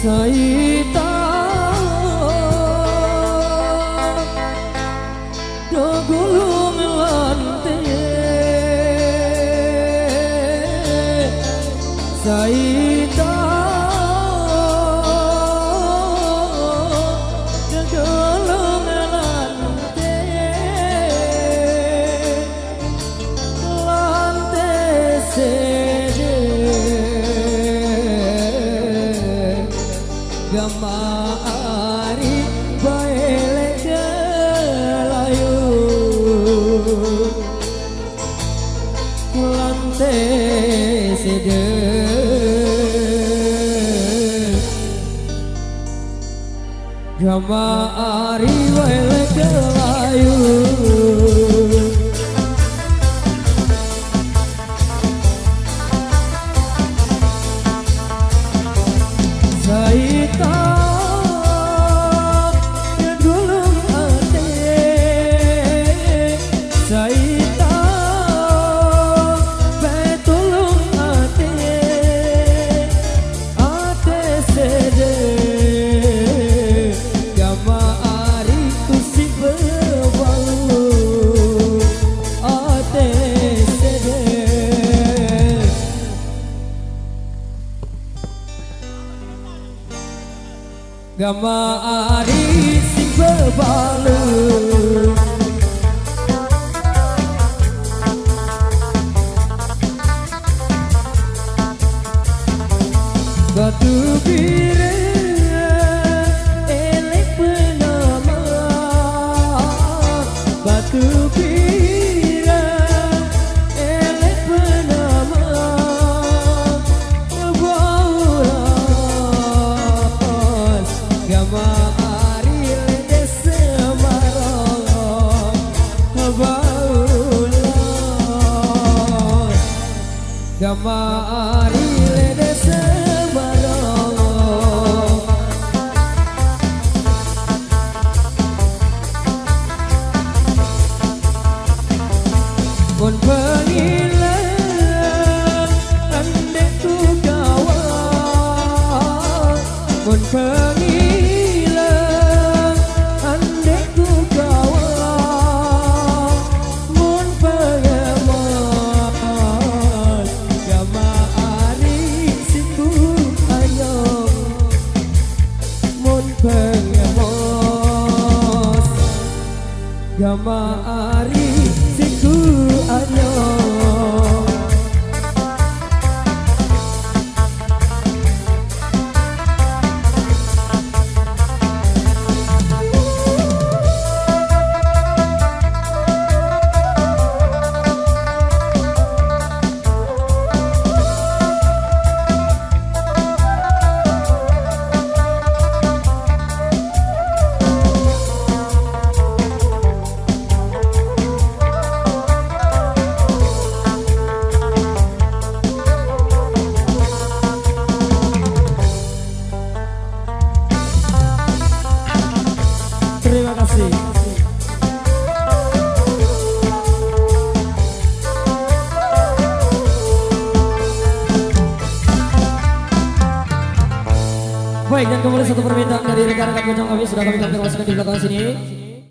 Saita dogulung lante Saita dogulung lante lante sede Gamari baele gelayu lante sede Gamari baele gelayu Saita dulung ate Saita betulung ate sede Gamari tusi bebalu ate sede Gamari sing bebalu batu bire elek penama batu bire elek penama bauran Gamari lede semarang bauran Gamari lede semarang Mun pengilang andek tu kawan Mun pengilang andek tu kawan Mun pengemas Gamari siku ayam Mun pengemas Gamari siku ayam Terima kasih. Baik, dan kembali satu permintaan dari rekan-rekan Bojong kami sudah kami konfirmasikan di belakang sini.